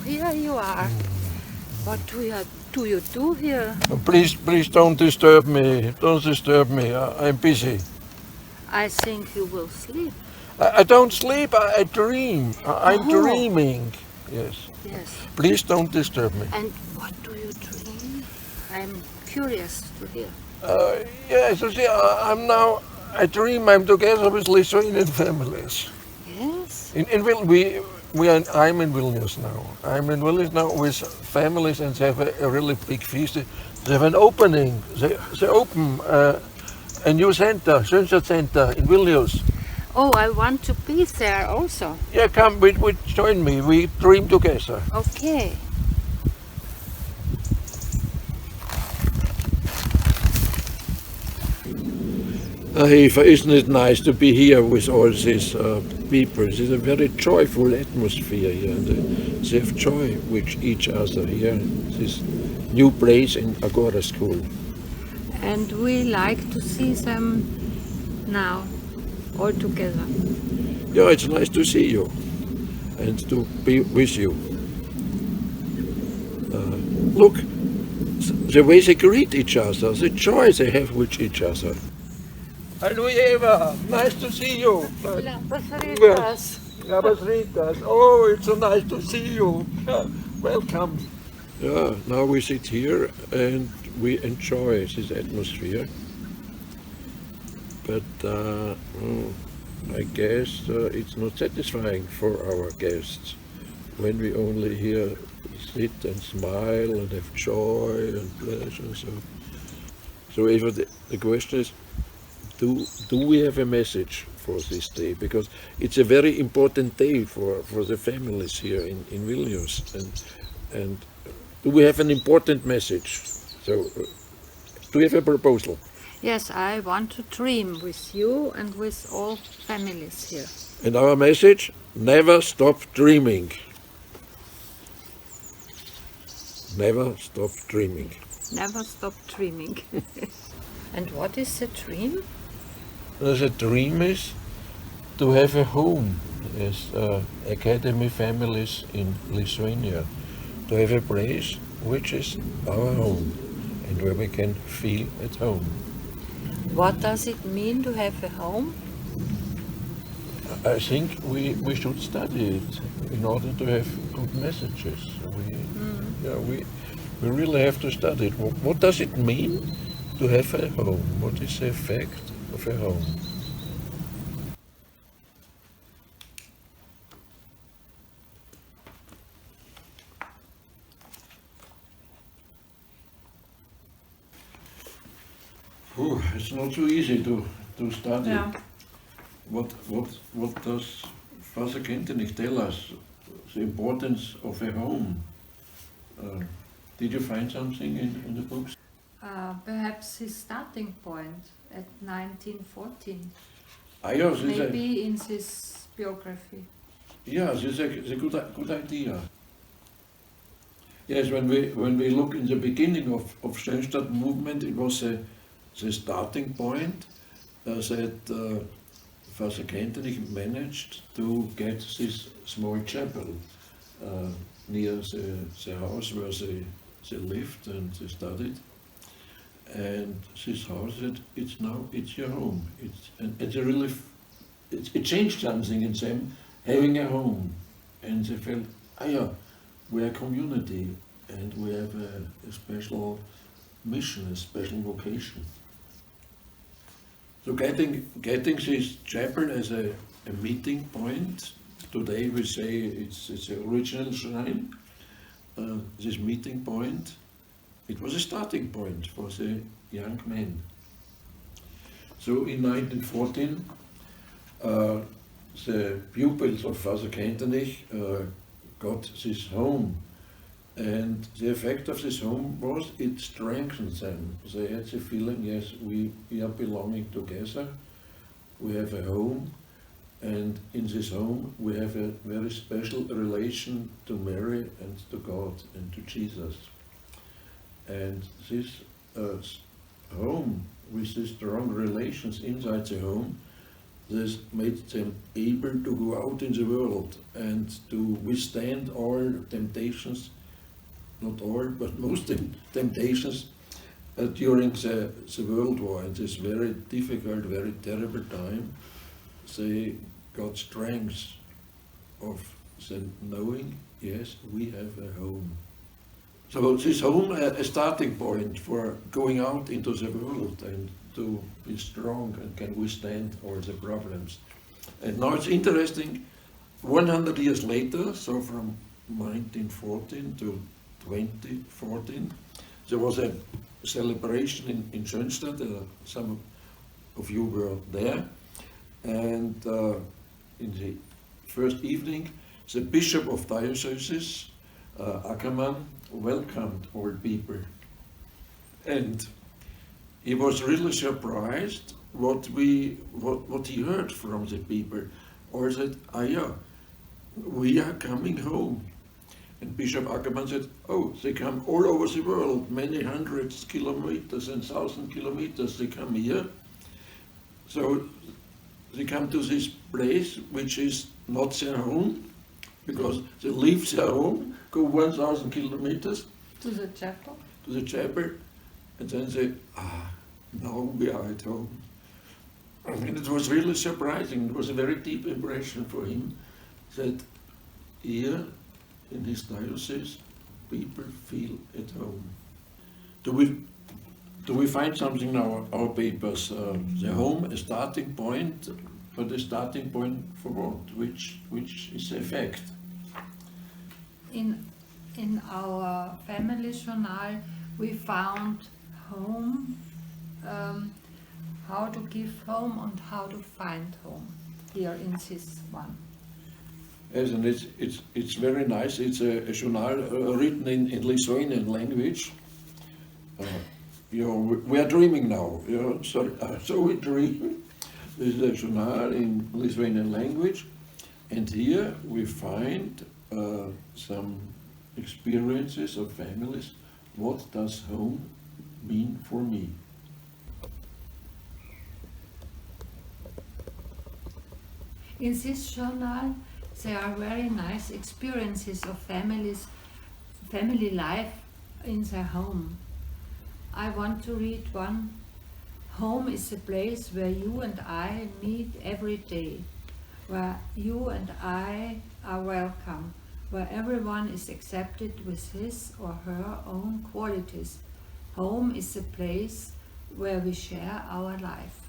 here you are. What do you do here? Please don't disturb me. Don't disturb me. I'm busy. I think you will sleep. I don't sleep. I dream. I'm Oh. dreaming. Yes. Yes. Please don't disturb me. And what do you dream? I'm curious to hear. Yes. You see, I dream I'm together with Lithuanian families. Yes. I'm in Vilnius now. I'm in Vilnius now with families, and they have a really big feast. They have an opening. They open a new center, center in Vilnius. Oh, I want to be there also. Yeah, come, join me. We dream together. Okay. Eva, isn't it nice to be here with all these people? It's a very joyful atmosphere here, and they have joy with each other here. This new place in Agora School. And we like to see them now, all together. Yeah, it's nice to see you and to be with you. Look, the way they greet each other, the joy they have with each other. Hallo Eva, nice to see you. Labas. Oh, it's so nice to see you. Welcome. Yeah, now we sit here and we enjoy this atmosphere. But I guess it's not satisfying for our guests when we only here sit and smile and have joy and pleasure. So Eva, the question is, do we have a message for this day? Because it's a very important day for the families here in Vilnius. And do we have an important message? So do we have a proposal? Yes, I want to dream with you and with all families here. And our message, never stop dreaming. Never stop dreaming. Never stop dreaming. And what is the dream? The dream is to have a home as academy families in Lithuania, to have a place which is our home and where we can feel at home. What does it mean to have a home? I think we should study it in order to have good messages. We really have to study it. What does it mean to have a home? What is the effect of a home? It's not so easy to study. Yeah. What does Father Kentenicho tell us? The importance of a home. Did you find something in the books? Perhaps his starting point at 1914. Yes, Maybe in his biography. Yeah, this is a good idea. Yes, when we look in the beginning of Sternstadt movement, it was the starting point that Father Kentenicho managed to get this small chapel near the house where they lived and they studied. And this house, it's your home. It changed something in them, having a home. And they felt, we're a community and we have a special mission, a special vocation. So getting this chapel as a meeting point, today we say it's the original shrine, this meeting point, it was a starting point for the young men. So in 1914, the pupils of Father Kentenicho got this home, and the effect of this home was it strengthened them. They had the feeling, yes, we are belonging together, we have a home, and in this home we have a very special relation to Mary and to God and to Jesus. And this home, with these strong relations inside the home, this made them able to go out in the world and to withstand all temptations, not all, but most temptations during the World War, in this very difficult, very terrible time. They got strength of the knowing, yes, we have a home. So this home a starting point for going out into the world and to be strong and can withstand all the problems. And now it's interesting, 100 years later, so from 1914 to 2014, there was a celebration in Schönstadt. Some of you were there. And in the first evening, the Bishop of Dioceses, Ackermann, welcomed all people. And he was really surprised what he heard from the people. Or said, yeah, we are coming home. And Bishop Ackermann said, oh, they come all over the world, many hundreds kilometers and 1,000 kilometers, they come here. So they come to this place which is not their home, because they leave their home, go 1,000 kilometers To the chapel? to the chapel, and then say, now we are at home. And it was really surprising. It was a very deep impression for him that here in his diocese, people feel at home. Do we find something in our papers? The home, a starting point, but a starting point for what? Which is the effect? In our family journal, we found home, how to give home and how to find home here in this one. Yes, and it's very nice. It's a journal written in Lithuanian language. We are dreaming now. So we dream. This is a journal in Lithuanian language, and here we find some experiences of families. What does home mean for me? In this journal, there are very nice experiences of family life in their home. I want to read one. Home is a place where you and I meet every day, where you and I are welcome, where everyone is accepted with his or her own qualities. Home is a place where we share our life.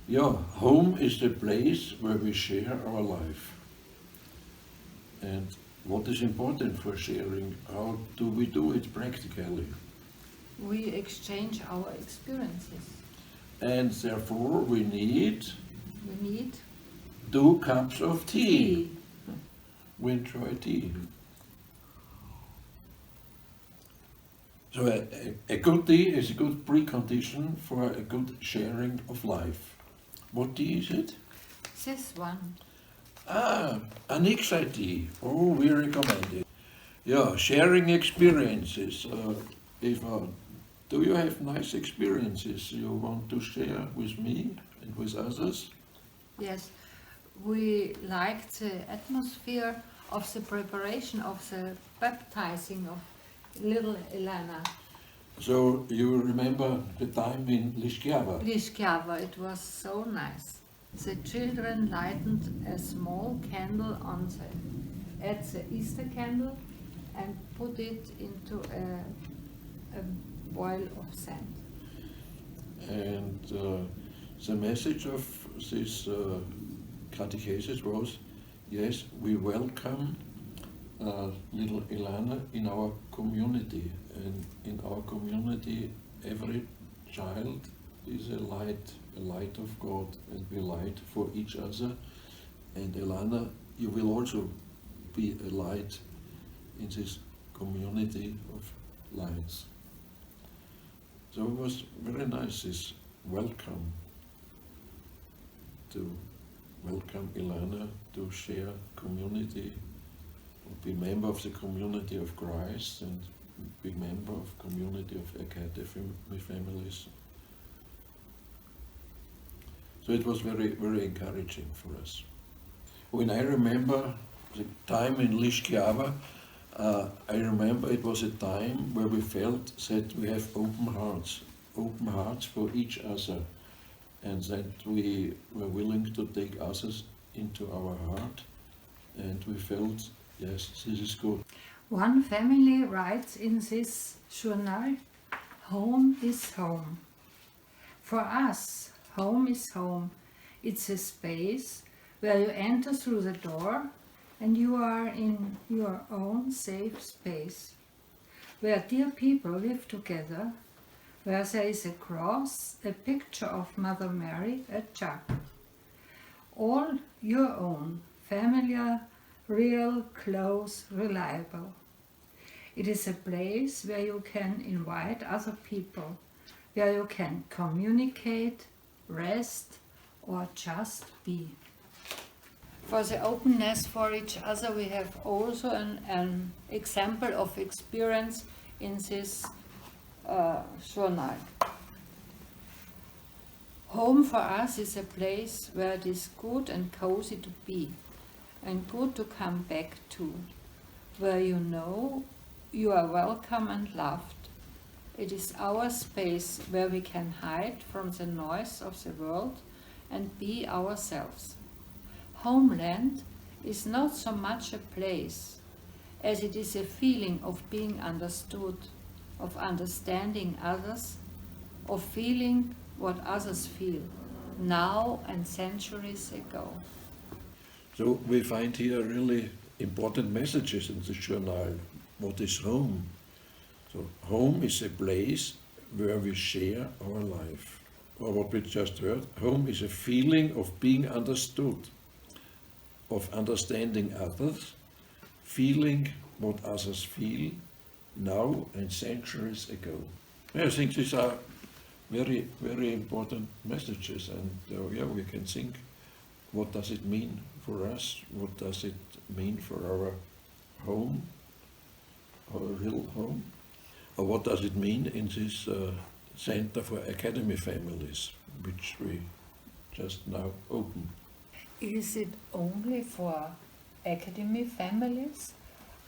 Yeah, home is the place where we share our life. And what is important for sharing? How do we do it practically? We exchange our experiences. And therefore we need 2 cups of tea. We enjoy tea. So a good tea is a good precondition for a good sharing of life. What tea is it? This one. Anixa tea. Oh, we recommend it. Yeah, sharing experiences. Eva, do you have nice experiences you want to share with me and with others? Yes, we liked the atmosphere of the preparation of the baptizing of little Elena. So you remember the time in Liškiava? Liškiava, it was so nice. The children lighted a small candle at the Easter candle and put it into a boil of sand. And the message of this catechesis was, yes, we welcome little Ilana in our community, and in our community every child is a light of God, and we light for each other. And Ilana, you will also be a light in this community of lights. So it was very nice, this welcome, to welcome Ilana to share community, be member of the community of Christ and be member of community of academic families. So it was very, very encouraging for us. When I remember the time in Liškjava, I remember it was a time where we felt that we have open hearts for each other, and that we were willing to take others into our heart, and we felt, yes, this is good. One family writes in this journal, home is home. For us, home is home. It's a space where you enter through the door and you are in your own safe space, where dear people live together, where there is a cross, a picture of Mother Mary, a jug. All your own, familiar, real, close, reliable. It is a place where you can invite other people, where you can communicate, rest, or just be. For the openness for each other, we have also an example of experience in this journal. Home for us is a place where it is good and cozy to be, and good to come back to, where you know you are welcome and loved. It is our space where we can hide from the noise of the world and be ourselves. Homeland is not so much a place as it is a feeling of being understood, of understanding others, of feeling what others feel, now and centuries ago. So we find here really important messages in the journal. What is home? So home is a place where we share our life. Or what we just heard, home is a feeling of being understood, of understanding others, feeling what others feel now and centuries ago. I think these are very, very important messages, and we can think, what does it mean for us? What does it mean for our home, our real home? Or what does it mean in this Center for Academy Families, which we just now opened? Is it only for academy families,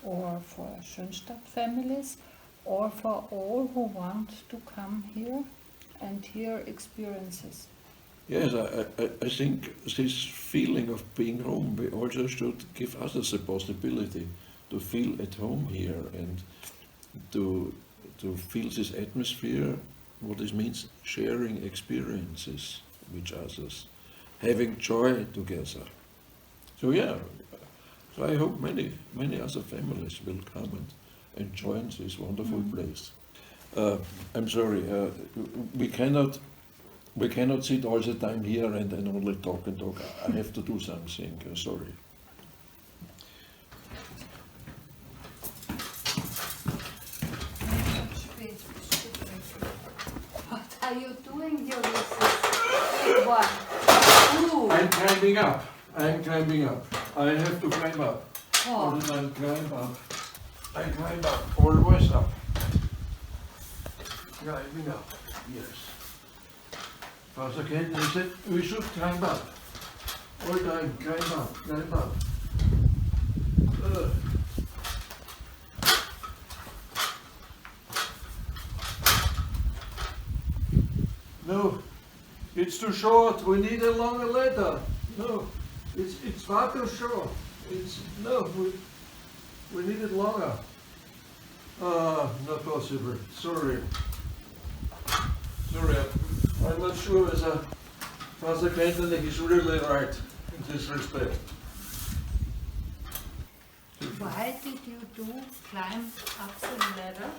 or for Schönstadt families, or for all who want to come here and hear experiences? Yes, I think this feeling of being home, we also should give others a possibility to feel at home here and to feel this atmosphere, what it means sharing experiences with others, having joy together. So so I hope many other families will come and join this wonderful place. I'm sorry, we cannot sit all the time here and only talk and talk. I have to do something, sorry. What are you doing, Ulysses? What? Ooh. I'm climbing up. I have to climb up. Oh. And I climb up, always up. Climbing up, yes. Father Kentenicho said we should climb up. All time, climb up. No, it's too short. We need a longer ladder. No, it's far too short. We need it longer. Not possible. Sorry, I'm not sure whether Father Kentenicho is really right in this respect. Why did you climb up the ladder?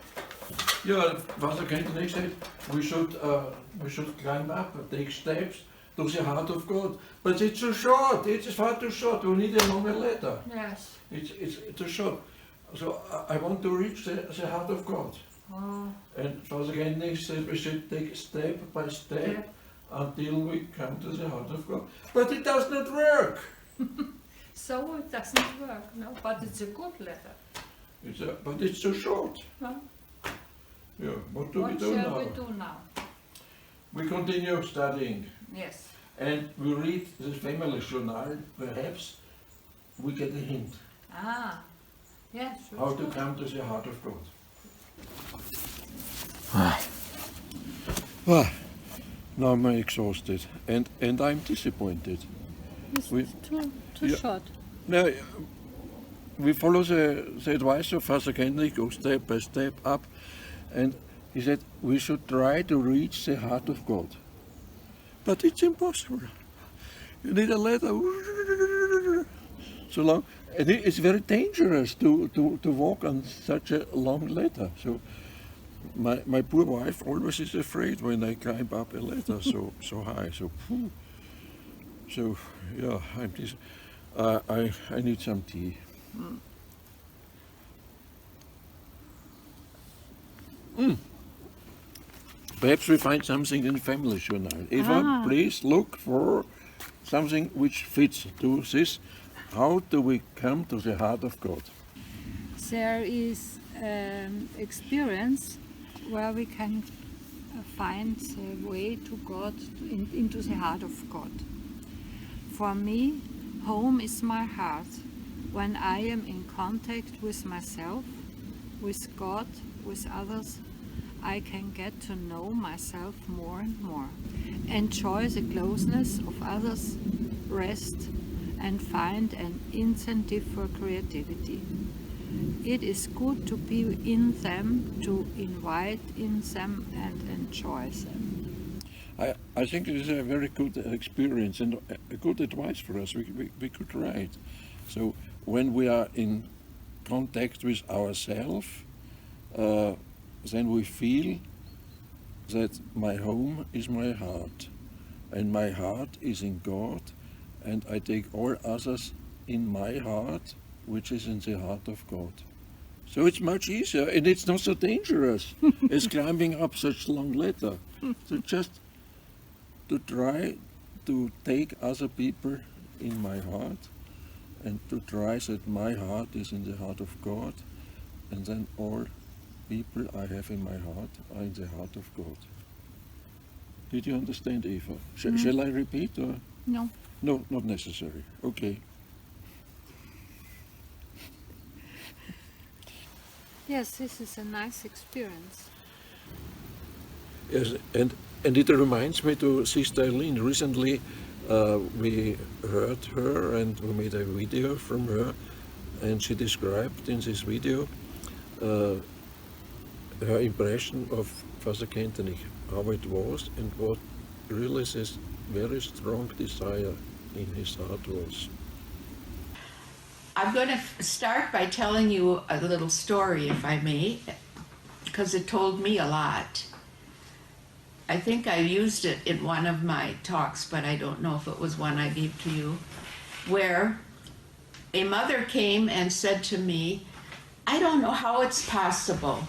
Yeah, Father Kentenicho said we should climb up and take steps to the heart of God. But it's too short. It's far too short. We need a longer ladder. Yes. It's too short. So I want to reach the heart of God. Oh. And Father Kentenicho said we should take step by step until we come to the heart of God. But it does not work. So it doesn't work, no? But it's a good ladder. But it's too short. Well, Yeah, what do we do now? shall we do now? We continue studying. Yes. and we read the family journal, perhaps we get a hint Ah, yes. how to come to the heart of God. Now I'm exhausted and I'm disappointed. It's We- too Yeah. short. Now, we follow the advice of Father Kentenicho step by step up, and he said we should try to reach the heart of God. But it's impossible. You need a letter so long, and it's very dangerous to walk on such a long letter. So my poor wife always is afraid when I climb up a ladder so high. So yeah, I need some tea. Perhaps we find something in the family journal. Eva, please look for something which fits to this. How do we come to the heart of God? There is experience where we can find the way to God, into the heart of God. For me, home is my heart. When I am in contact with myself, with God, with others, I can get to know myself more and more, enjoy the closeness of others, rest, and find an incentive for creativity. It is good to be in them, to invite in them and enjoy them. I think it is a very good experience and a good advice for us. We could write. So when we are in contact with ourselves, then we feel that my home is my heart, and my heart is in God, and I take all others in my heart, which is in the heart of God. So it's much easier, and it's not so dangerous as climbing up such long ladder. So just to try to take other people in my heart, and to try that my heart is in the heart of God, and then all people I have in my heart are in the heart of God. Did you understand, Eva? Shall I repeat? Or? No. No, not necessary. Okay. Yes, this is a nice experience. Yes, and it reminds me to Sister Eileen. Recently, we heard her and we made a video from her, and she described in this video her impression of Father Kentenicho, how it was and what really this very strong desire in his heart was. I'm going to start by telling you a little story, if I may, because it told me a lot. I think I used it in one of my talks, but I don't know if it was one I gave to you, where a mother came and said to me, I don't know how it's possible,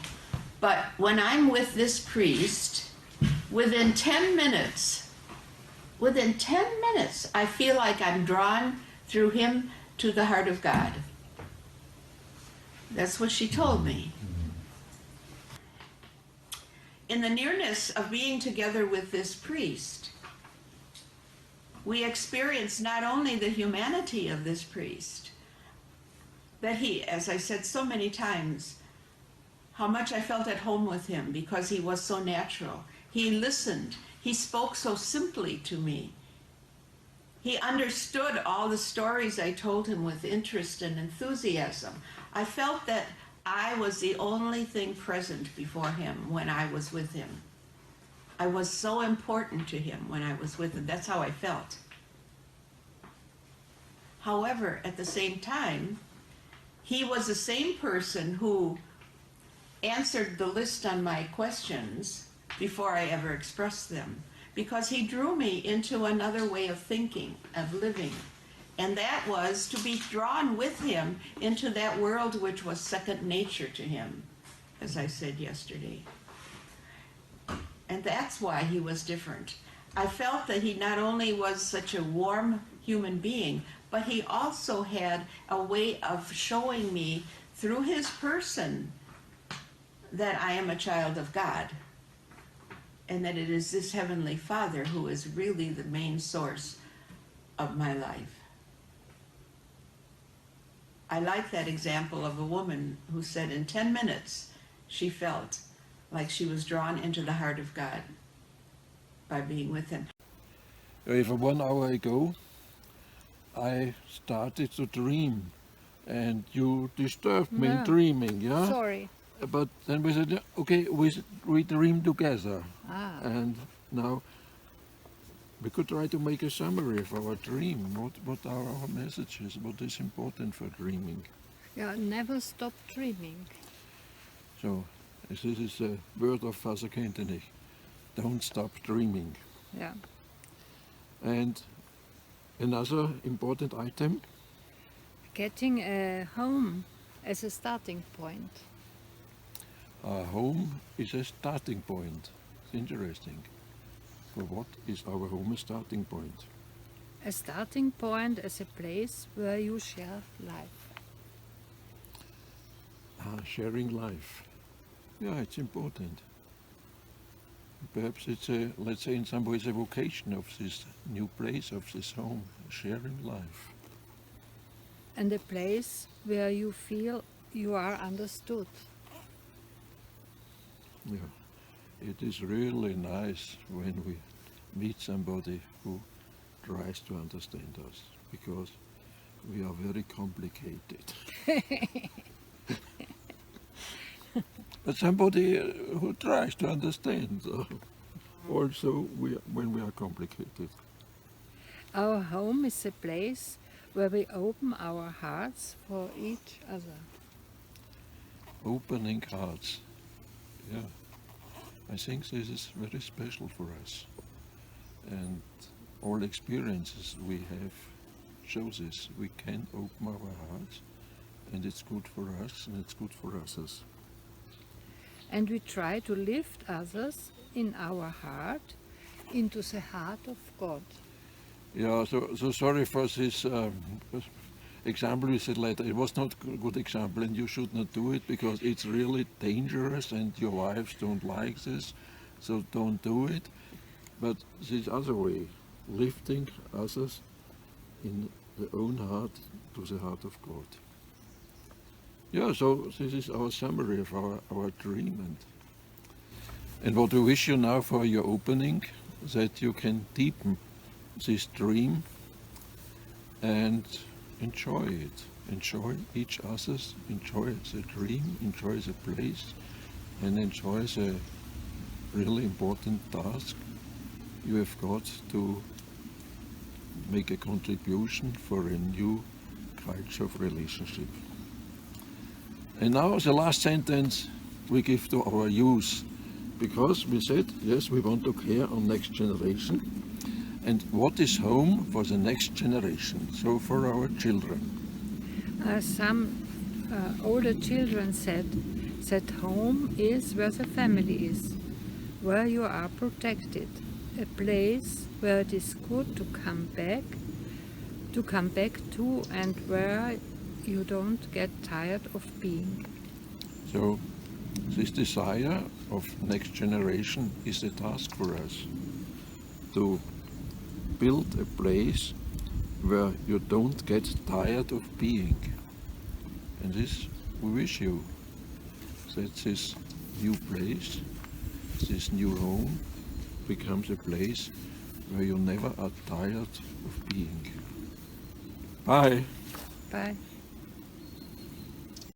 but when I'm with this priest, within 10 minutes, I feel like I'm drawn through him to the heart of God. That's what she told me. In the nearness of being together with this priest, we experience not only the humanity of this priest, that he, as I said so many times, how much I felt at home with him because he was so natural. He listened. He spoke so simply to me. He understood all the stories I told him with interest and enthusiasm. I felt that I was the only thing present before him when I was with him. I was so important to him when I was with him. That's how I felt. However, at the same time, he was the same person who answered the list on my questions before I ever expressed them, because he drew me into another way of thinking, of living. And that was to be drawn with him into that world which was second nature to him, as I said yesterday. And that's why he was different. I felt that he not only was such a warm human being, but he also had a way of showing me through his person that I am a child of God. and that it is this Heavenly Father who is really the main source of my life. I like that example of a woman who said in 10 minutes she felt like she was drawn into the heart of God by being with Him. If 1 hour ago I started to dream and you disturbed me Yeah. dreaming, yeah? Sorry. But then we said, okay, we dream together. Ah. And now we could try to make a summary of our dream. What are our messages? What is important for dreaming? Yeah, never stop dreaming. So this is a word of Father Kentenicho. Don't stop dreaming. Yeah. And another important item, Getting a home as a starting point. our home is a starting point. It's interesting. For what is our home a starting point? A starting point as a place where you share life. Sharing life. Yeah, it's important. Perhaps it's a, let's say in some ways, a vocation of this new place, of this home, sharing life. And a place where you feel you are understood. Yeah, it is really nice when we meet somebody who tries to understand us, because we are very complicated. But somebody who tries to understand also when we are complicated. Our home is a place where we open our hearts for each other. Opening hearts. Yeah, I think this is very special for us. And all experiences we have show this. We can open our hearts, and it's good for us and it's good for others. And we try to lift others in our heart into the heart of God. Yeah, so sorry for this example you said later. It was not a good example, and you should not do it because it's really dangerous and your wives don't like this, so don't do it. But this other way, lifting others in their own heart to the heart of God. Yeah, so this is our summary of our dream. And what we wish you now for your opening, that you can deepen this dream and enjoy it. Enjoy each other's, enjoy the dream, enjoy the place, and enjoy the really important task you have got to make a contribution for a new culture of relationship. And now the last sentence we give to our youth, because we said, yes, we want to care on next generation. And what is home for the next generation? So for our children. Some older children said that home is where the family is, where you are protected, a place where it is good to come back to, and where you don't get tired of being. So this desire of next generation is a task for us, to build a place where you don't get tired of being. And this we wish you, that this new place, this new home becomes a place where you never are tired of being. Bye. Bye.